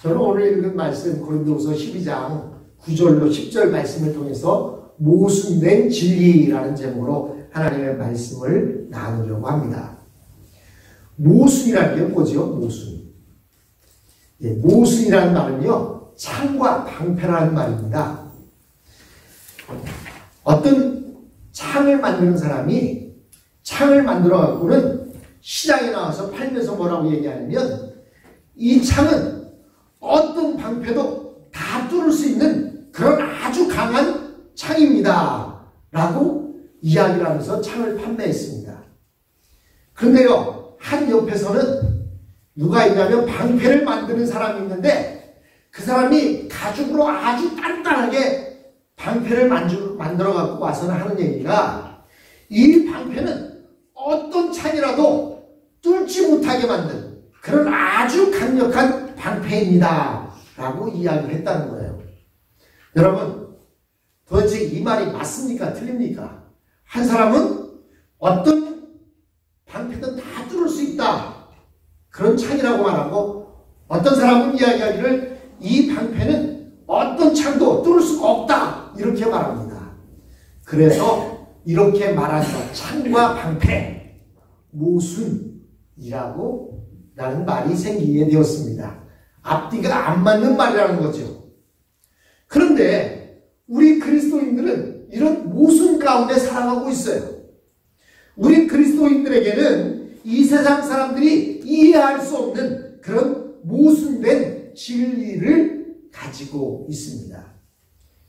저는 오늘 읽은 말씀 고린도후서 12장 9절로 10절 말씀을 통해서 모순된 진리라는 제목으로 하나님의 말씀을 나누려고 합니다. 모순이라는 게 뭐죠? 모순. 예, 모순이라는 말은요, 창과 방패라는 말입니다. 어떤 창을 만드는 사람이 창을 만들어 갖고는 시장에 나와서 팔면서 뭐라고 얘기하냐면, 이 창은 어떤 방패도 다 뚫을 수 있는 그런 아주 강한 창입니다 라고 이야기를 하면서 창을 판매했습니다. 그런데요, 한 옆에서는 누가 있냐면 방패를 만드는 사람이 있는데, 그 사람이 가죽으로 아주 단단하게 방패를 만들어 갖고 와서는 하는 얘기가, 이 방패는 어떤 창이라도 뚫지 못하게 만든 그런 아주 강력한 방패입니다 라고 이야기를 했다는 거예요. 여러분, 도대체 이 말이 맞습니까? 틀립니까? 한 사람은 어떤 방패든 다 뚫을 수 있다, 그런 창이라고 말하고, 어떤 사람은 이야기하기를 이 방패는 어떤 창도 뚫을 수가 없다, 이렇게 말합니다. 그래서 이렇게 말하죠. 창과 방패, 모순이라고 라는 말이 생기게 되었습니다. 앞뒤가 안 맞는 말이라는 거죠. 그런데 우리 그리스도인들은 이런 모순 가운데 살아가고 있어요. 우리 그리스도인들에게는 이 세상 사람들이 이해할 수 없는 그런 모순된 진리를 가지고 있습니다.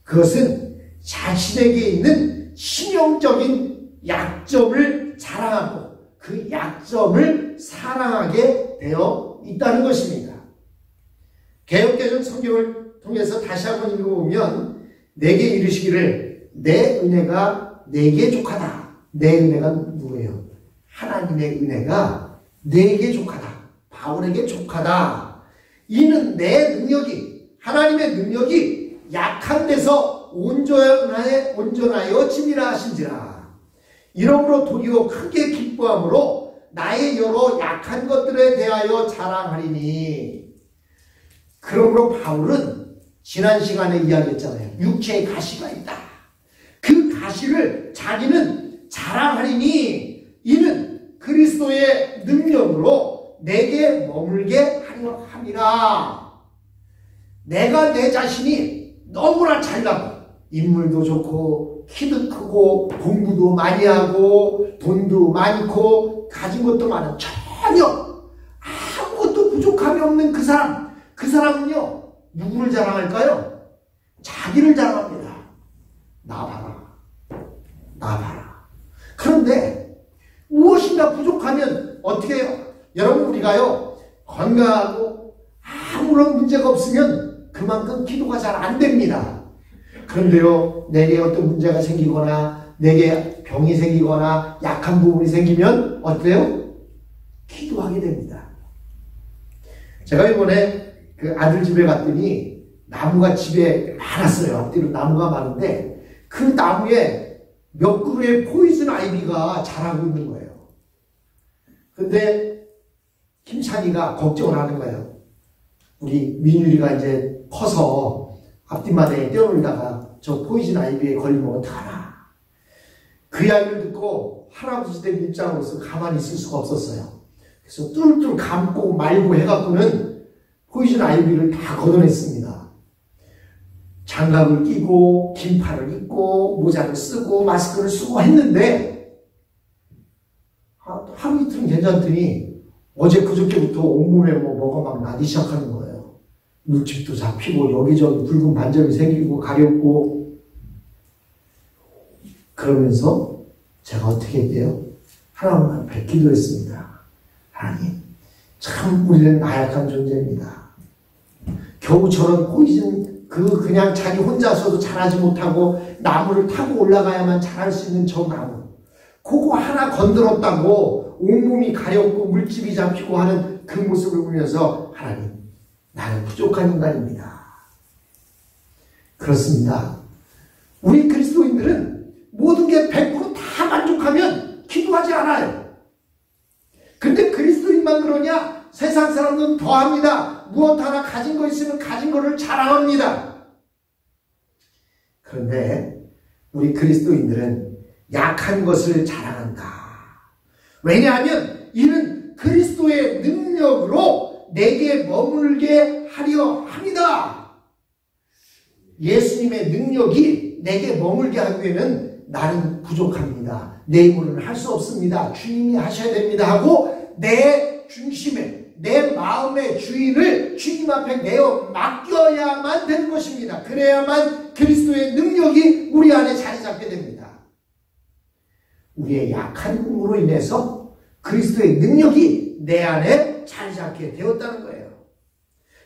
그것은 자신에게 있는 신형적인 약점을 자랑하고 그 약점을 사랑하게 되어 있다는 것입니다. 개역개정 성경을 통해서 다시 한번 읽어보면, 내게 이르시기를 내 은혜가 내게 족하다. 내 은혜가 누구예요? 하나님의 은혜가 내게 족하다. 바울에게 족하다. 이는 내 능력이, 하나님의 능력이 약한 데서 온전하여 짐이라 하신지라. 이러므로 도리어 크게 기뻐함으로 나의 여러 약한 것들에 대하여 자랑하리니. 그러므로 바울은 지난 시간에 이야기했잖아요. 육체에 가시가 있다. 그 가시를 자기는 자랑하리니 이는 그리스도의 능력으로 내게 머물게 하려 함이라. 내가 내 자신이 너무나 잘나고 인물도 좋고 키도 크고 공부도 많이 하고 돈도 많고 가진 것도 많은, 전혀 아무것도 부족함이 없는 그 사람은요, 누구를 자랑할까요? 자기를 자랑합니다. 나 봐라. 나 봐라. 그런데 무엇인가 부족하면 어떻게 해요? 여러분, 우리가요, 건강하고 아무런 문제가 없으면 그만큼 기도가 잘 안 됩니다. 그런데요, 내게 어떤 문제가 생기거나 내게 병이 생기거나 약한 부분이 생기면 어때요? 기도하게 됩니다. 제가 이번에 그 아들 집에 갔더니 나무가 집에 많았어요. 앞뒤로 나무가 많은데 그 나무에 몇 그루의 포이즌 아이비가 자라고 있는 거예요. 근데 김찬이가 걱정을 하는 거예요. 우리 민율이가 이제 커서 앞뒷마당에 뛰어놀다가 저 포이즌 아이비에 걸리면 어떡하나. 그 이야기를 듣고 할아버지 된 입장으로서 가만히 있을 수가 없었어요. 그래서 뚫뚫 감고 말고 해갖고는 포이즌 아이비를 다 걷어냈습니다. 장갑을 끼고 긴팔을 입고 모자를 쓰고 마스크를 쓰고 했는데 하루 이틀은 괜찮더니 어제 그저께부터 온몸에 뭐가 막 나기 시작하는 거예요. 물집도 잡히고 여기저기 붉은 반점이 생기고 가렵고. 그러면서 제가 어떻게 했대요? 하나님 앞에 기도했습니다. 하나님, 참 우리는 나약한 존재입니다. 겨우 저런 포이즌 그냥 자기 혼자서도 자라지 못하고 나무를 타고 올라가야만 자랄 수 있는 저 나무, 그거 하나 건드렸다고 온몸이 가렵고 물집이 잡히고 하는 그 모습을 보면서, 하나님, 나는 부족한 인간입니다. 그렇습니다. 우리 그리스도인들은 모든 게 100% 다 만족하면 기도하지 않아요. 근데 그리스도인만 그러냐? 세상 사람들은 더합니다. 무엇 하나 가진 거 있으면 가진 거를 자랑합니다. 그런데 우리 그리스도인들은 약한 것을 자랑한다. 왜냐하면 이는 그리스도의 능력으로 내게 머물게 하려 합니다. 예수님의 능력이 내게 머물게 하기 위해는 나는 부족합니다. 내 힘으로는 할 수 없습니다. 주님이 하셔야 됩니다 하고 내 중심에 내 마음의 주인을 주님 앞에 내어 맡겨야만 되는 것입니다. 그래야만 그리스도의 능력이 우리 안에 자리 잡게 됩니다. 우리의 약한 힘으로 인해서 그리스도의 능력이 내 안에 자리 잡게 되었다는 거예요.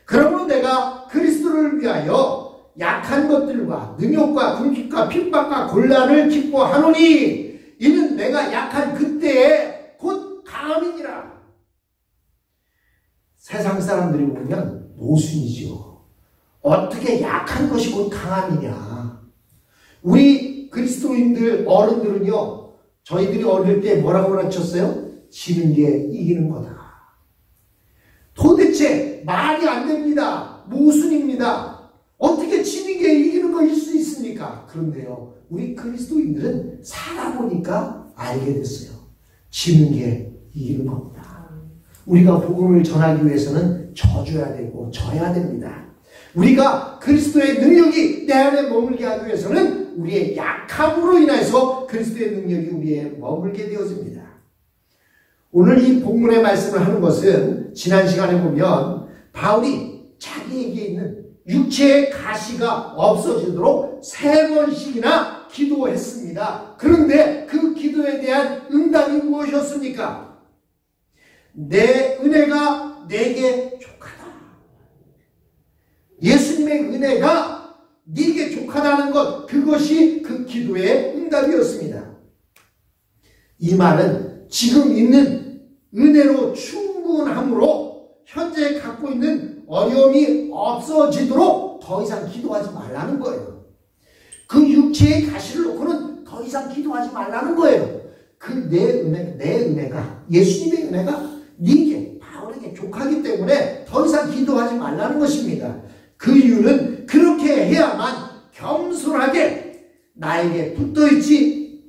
그러므로 내가 그리스도를 위하여 약한 것들과 능욕과 궁핍과 핍박과 곤란을 기뻐하노니 이는 내가 약한 그때에 곧 강함이니라. 세상 사람들이 보면 모순이죠. 어떻게 약한 것이 곧 강함이냐. 우리 그리스도인들 어른들은요, 저희들이 어릴 때 뭐라고 가르쳤어요? 지는 게 이기는 거다. 도대체 말이 안 됩니다. 모순입니다. 어떻게 지는 게 이기는 것일 수 있습니까? 그런데요, 우리 그리스도인들은 살아보니까 알게 됐어요. 지는 게 이기는 겁니다. 우리가 복음을 전하기 위해서는 져줘야 되고 져야 됩니다. 우리가 그리스도의 능력이 내 안에 머물게 하기 위해서는 우리의 약함으로 인해서 그리스도의 능력이 우리에 머물게 되어집니다. 오늘 이 본문의 말씀을 하는 것은 지난 시간에 보면 바울이 자기에게 있는 육체의 가시가 없어지도록 3번씩이나 기도했습니다. 그런데 그 기도에 대한 응답이 무엇이었습니까? 내 은혜가 내게 족하다. 예수님의 은혜가 네게 족하다는 것, 그것이 그 기도의 응답이었습니다. 이 말은 지금 있는 은혜로 충분함으로 현재 갖고 있는 어려움이 없어지도록 더 이상 기도하지 말라는 거예요. 그 육체의 가시를 놓고는 더 이상 기도하지 말라는 거예요. 그 내 은혜가, 예수님의 은혜가 네게, 바울에게 족하기 때문에 더 이상 기도하지 말라는 것입니다. 그 이유는 그렇게 해야만 겸손하게 나에게 붙어있지,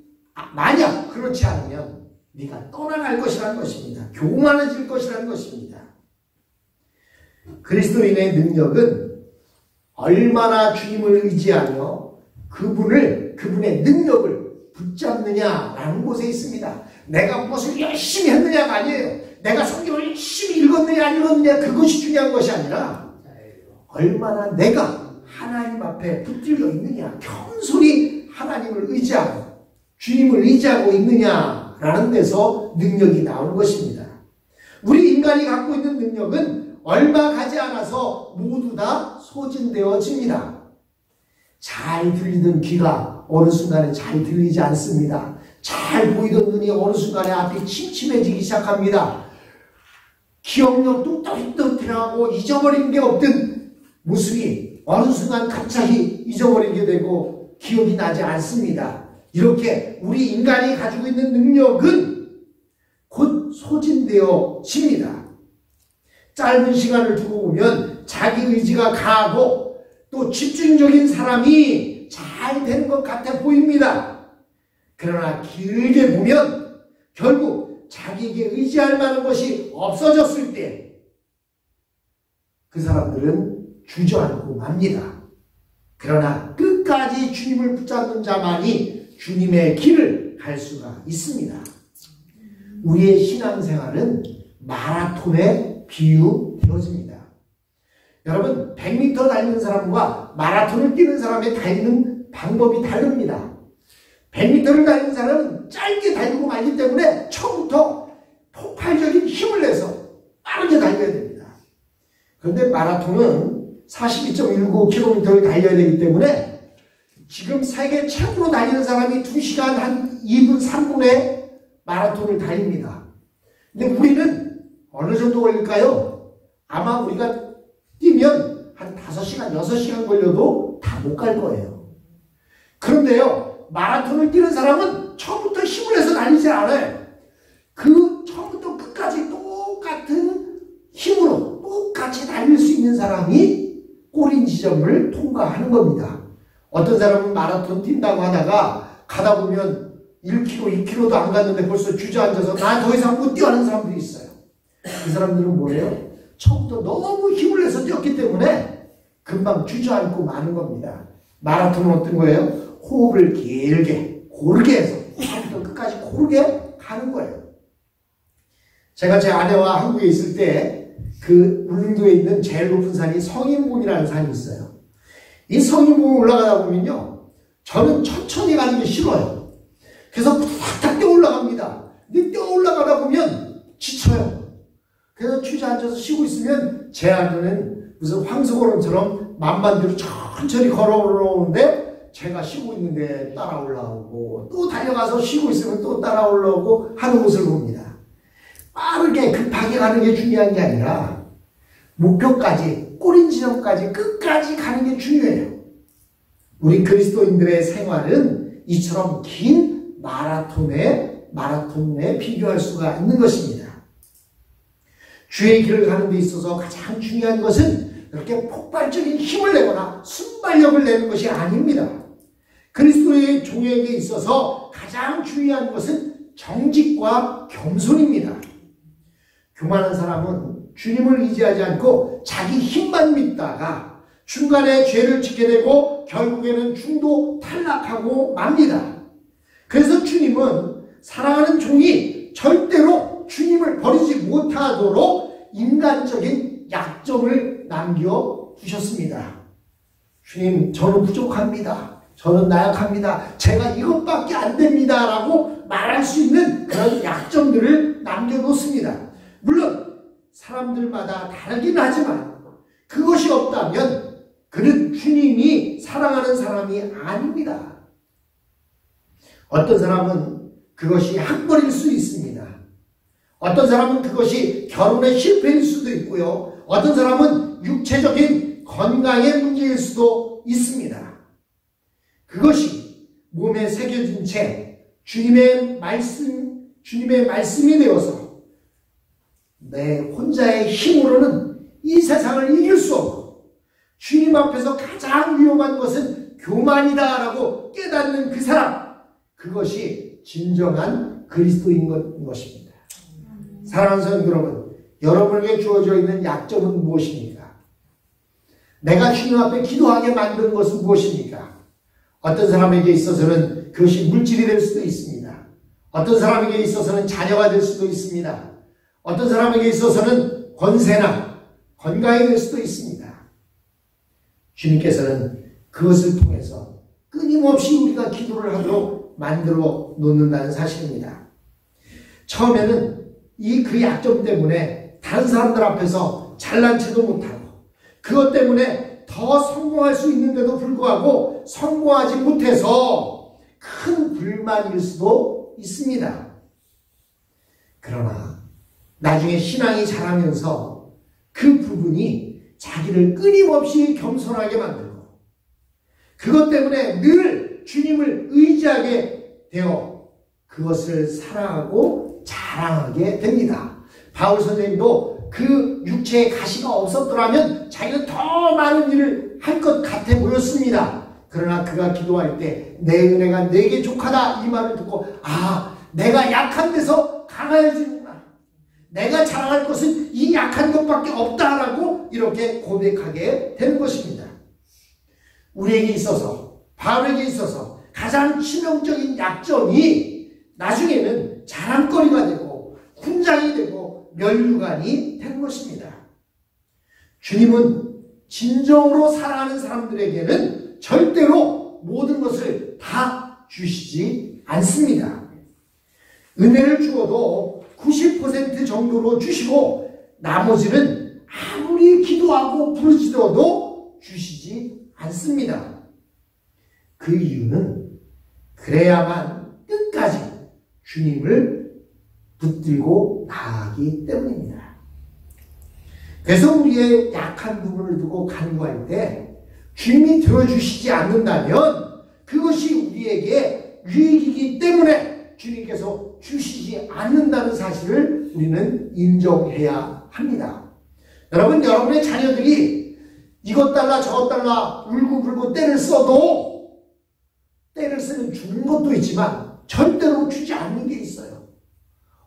만약 그렇지 않으면 네가 떠나갈 것이라는 것입니다. 교만해질 것이라는 것입니다. 그리스도인의 능력은 얼마나 주님을 의지하며 그분의 능력을 붙잡느냐라는 곳에 있습니다. 내가 무엇을 열심히 했느냐가 아니에요. 내가 성경을 열심히 읽었느냐 안 읽었느냐 그것이 중요한 것이 아니라 얼마나 내가 하나님 앞에 붙들려 있느냐, 겸손히 하나님을 의지하고 주님을 의지하고 있느냐라는 데서 능력이 나오는 것입니다. 우리 인간이 갖고 있는 능력은 얼마 가지 않아서 모두 다 소진되어집니다. 잘 들리던 귀가 어느 순간에 잘 들리지 않습니다. 잘 보이던 눈이 어느 순간에 앞이 침침해지기 시작합니다. 기억력도 똘똘하고 잊어버린 게 없던 모습이 어느 순간 갑자기 잊어버리게 되고 기억이 나지 않습니다. 이렇게 우리 인간이 가지고 있는 능력은 곧 소진되어집니다. 짧은 시간을 두고 보면 자기 의지가 강하고 또 집중적인 사람이 잘 되는 것 같아 보입니다. 그러나 길게 보면 결국 자기에게 의지할 만한 것이 없어졌을 때 그 사람들은 주저앉고 맙니다. 그러나 끝까지 주님을 붙잡는 자만이 주님의 길을 갈 수가 있습니다. 우리의 신앙생활은 마라톤에 비유되어집니다. 여러분, 100m 달리는 사람과 마라톤을 뛰는 사람의 달리는 방법이 다릅니다. 100m를 달리는 사람은 짧게 달리고 말기 때문에 처음부터 폭발적인 힘을 내서 빠르게 달려야 됩니다. 그런데 마라톤은 42.19km를 달려야 되기 때문에 지금 세계 최고로 달리는 사람이 2시간 한 2분 3분에 마라톤을 달립니다. 근데 우리는 어느 정도 걸릴까요? 아마 우리가 뛰면 한 5시간, 6시간 걸려도 다 못 갈 거예요. 그런데요, 마라톤을 뛰는 사람은 처음부터 힘을 내서 달리지 않아요. 그 처음부터 끝까지 똑같은 끝까지 달릴 수 있는 사람이 꼬린 지점을 통과하는 겁니다. 어떤 사람은 마라톤 뛴다고 하다가 가다 보면 1km, 2km도 안 갔는데 벌써 주저앉아서 나 더 이상 못 뛰어 하는 사람들이 있어요. 그 사람들은 뭐예요? 처음부터 너무 힘을 내서 뛰었기 때문에 금방 주저앉고 마는 겁니다. 마라톤은 어떤 거예요? 호흡을 길게, 고르게 해서 처음부터 끝까지 고르게 가는 거예요. 제가 제 아내와 한국에 있을 때 그 울릉도에 있는 제일 높은 산이 성인봉이라는 산이 있어요. 이 성인봉 올라가다 보면요, 저는 천천히 가는 게 싫어요. 그래서 탁탁 뛰어 올라갑니다. 근데 뛰어 올라가다 보면 지쳐요. 그래서 주저앉아서 쉬고 있으면 제 아내는 무슨 황소걸음처럼 만반대로 천천히 걸어 올라오는데 제가 쉬고 있는데 따라 올라오고, 또 달려가서 쉬고 있으면 또 따라 올라오고 하는 모습을 봅니다. 빠르게 급하게 가는 게 중요한 게 아니라 목표까지, 꼬린 지점까지 끝까지 가는 게 중요해요. 우리 그리스도인들의 생활은 이처럼 긴 마라톤에 비교할 수가 있는 것입니다. 주의 길을 가는 데 있어서 가장 중요한 것은 그렇게 폭발적인 힘을 내거나 순발력을 내는 것이 아닙니다. 그리스도의 종에게 있어서 가장 중요한 것은 정직과 겸손입니다. 교만한 사람은 주님을 의지하지 않고 자기 힘만 믿다가 중간에 죄를 짓게 되고 결국에는 중도 탈락하고 맙니다. 그래서 주님은 사랑하는 종이 절대로 주님을 버리지 못하도록 인간적인 약점을 남겨두셨습니다. 주님, 저는 부족합니다. 저는 나약합니다. 제가 이것밖에 안 됩니다. 라고 말할 수 있는 그런 약점들을 남겨놓습니다. 물론 사람들마다 다르긴 하지만 그것이 없다면 그는 주님이 사랑하는 사람이 아닙니다. 어떤 사람은 그것이 학벌일 수 있습니다. 어떤 사람은 그것이 결혼의 실패일 수도 있고요. 어떤 사람은 육체적인 건강의 문제일 수도 있습니다. 그것이 몸에 새겨진 채 주님의 말씀이 되어서 내 혼자의 힘으로는 이 세상을 이길 수 없고 주님 앞에서 가장 위험한 것은 교만이다라고 깨닫는 그 사람, 그것이 진정한 그리스도인 것입니다. 사랑하는 성도 여러분, 여러분에게 주어져 있는 약점은 무엇입니까? 내가 주님 앞에 기도하게 만드는 것은 무엇입니까? 어떤 사람에게 있어서는 그것이 물질이 될 수도 있습니다. 어떤 사람에게 있어서는 자녀가 될 수도 있습니다. 어떤 사람에게 있어서는 권세나 건강이 될 수도 있습니다. 주님께서는 그것을 통해서 끊임없이 우리가 기도를 하도록 만들어 놓는다는 사실입니다. 처음에는 그 약점 때문에 다른 사람들 앞에서 잘난 체도 못하고 그것 때문에 더 성공할 수 있는데도 불구하고 성공하지 못해서 큰 불만일 수도 있습니다. 그러나 나중에 신앙이 자라면서 그 부분이 자기를 끊임없이 겸손하게 만들고 그것 때문에 늘 주님을 의지하게 되어 그것을 사랑하고 자랑하게 됩니다. 바울 선생님도 그 육체의 가시가 없었더라면 자기는 더 많은 일을 할 것 같아 보였습니다. 그러나 그가 기도할 때 내 은혜가 내게 족하다 이 말을 듣고 내가 약한 데서 강해지는구나. 내가 자랑할 것은 이 약한 것밖에 없다라고 이렇게 고백하게 되는 것입니다. 우리에게 있어서, 바울에게 있어서 가장 치명적인 약점이 나중에는 자랑거리가 되고 훈장이 되고 면류관이 되는 것입니다. 주님은 진정으로 사랑하는 사람들에게는 절대로 모든 것을 다 주시지 않습니다. 은혜를 주어도 90% 정도로 주시고 나머지는 아무리 기도하고 부르짖어도 주시지 않습니다. 그 이유는 그래야만 끝까지 주님을 붙들고 나아가기 때문입니다. 그래서 우리의 약한 부분을 두고 간구할 때 주님이 들어주시지 않는다면 그것이 우리에게 유익이기 때문에 주님께서 주시지 않는다는 사실을 우리는 인정해야 합니다. 여러분, 여러분의 자녀들이 이것 달라 저것 달라 울고불고 때를 써도 때를 쓰면 주는 것도 있지만 절대로 주지 않는 게 있어요.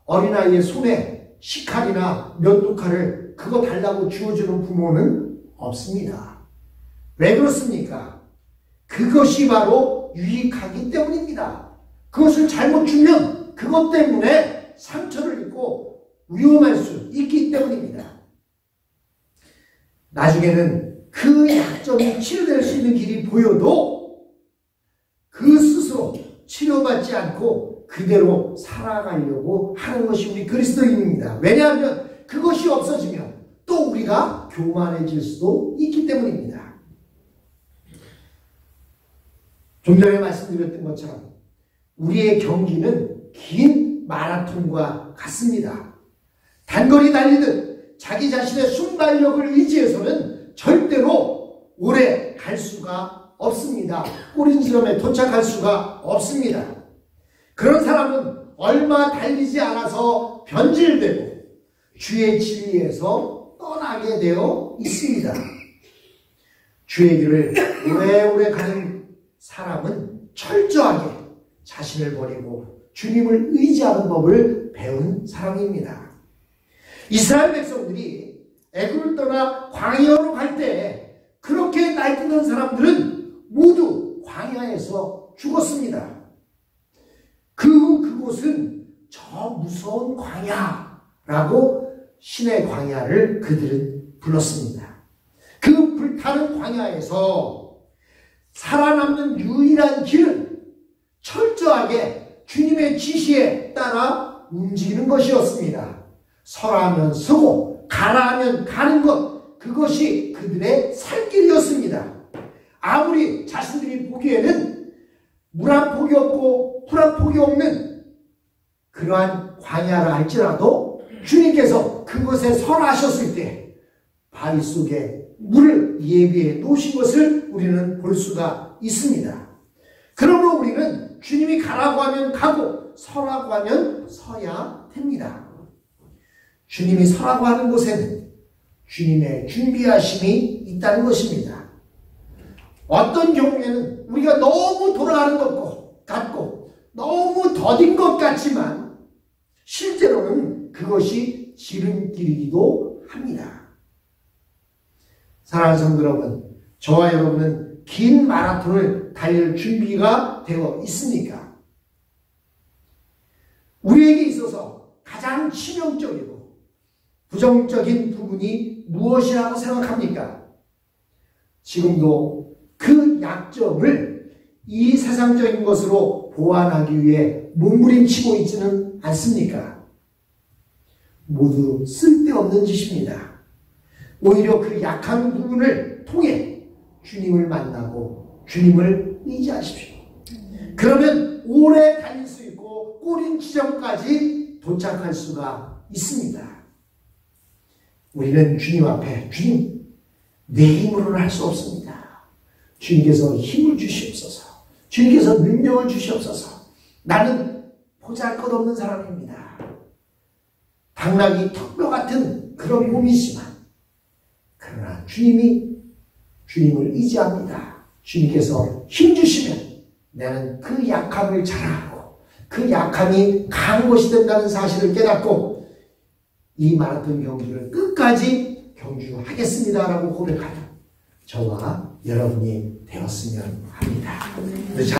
어린아이의 손에 식칼이나 면도칼을 그거 달라고 쥐어주는 부모는 없습니다. 왜 그렇습니까? 그것이 바로 유익하기 때문입니다. 그것을 잘못 주면 그것 때문에 상처를 입고 위험할 수 있기 때문입니다. 나중에는 그 약점이 치료될 수 있는 길이 보여도 그 스스로 치료받지 않고 그대로 살아가려고 하는 것이 우리 그리스도인입니다. 왜냐하면 그것이 없어지면 또 우리가 교만해질 수도 있기 때문입니다. 좀 전에 말씀드렸던 것처럼 우리의 경기는 긴 마라톤과 같습니다. 단거리 달리듯 자기 자신의 순발력을 의지해서는 절대로 오래 갈 수가 없습니다. 꼬린 지점에 도착할 수가 없습니다. 그런 사람은 얼마 달리지 않아서 변질되고 주의 진리에서 떠나게 되어 있습니다. 주의 길을 오래오래 가는 사람은 철저하게 자신을 버리고 주님을 의지하는 법을 배운 사람입니다. 이스라엘 백성들이 애굽을 떠나 광야로 갈 때 그렇게 날뛰던 사람들은 모두 광야에서 죽었습니다. 그 후 그곳은 저 무서운 광야라고 신의 광야를 그들은 불렀습니다. 그 불타는 광야에서 살아남는 유일한 길은 철저하게 주님의 지시에 따라 움직이는 것이었습니다. 서라면 서고 가라면 가는 것, 그것이 그들의 살 길이었습니다. 아무리 자신들이 보기에는 물 한 폭이 없고 풀 한 폭이 없는 그러한 광야라 할지라도 주님께서 그것에 설하셨을 때 바위 속에 물을 예비해 놓으신 것을 우리는 볼 수가 있습니다. 그러므로 우리는 주님이 가라고 하면 가고 서라고 하면 서야 됩니다. 주님이 서라고 하는 곳에는 주님의 준비하심이 있다는 것입니다. 어떤 경우에는 우리가 너무 돌아가는 것 같고 너무 더딘 것 같지만 실제로는 그것이 지름길이기도 합니다. 사랑하는 성도 여러분, 저와 여러분은 긴 마라톤을 달릴 준비가 되어 있습니까? 우리에게 있어서 가장 치명적이고 부정적인 부분이 무엇이라고 생각합니까? 지금도 그 약점을 이 세상적인 것으로 보완하기 위해 몸부림치고 있지는 않습니까? 모두 쓸데없는 짓입니다. 오히려 그 약한 부분을 통해 주님을 만나고 주님을 의지하십시오. 그러면 오래 달릴 수 있고 꼬린 지점까지 도착할 수가 있습니다. 우리는 주님 앞에 주님, 내 힘으로는 할 수 없습니다. 주님께서 힘을 주시옵소서. 주님께서 능력을 주시옵소서. 나는 보잘것없는 사람입니다. 당나귀 턱뼈 같은 그런 몸이지만 그러나 주님을 의지합니다. 주님께서 힘 주시면 나는 그 약함을 자랑하고 그 약함이 강한 것이 된다는 사실을 깨닫고 이 마라톤 경기를 끝까지 경주하겠습니다라고 고백하는 저와 여러분이 되었으면 합니다.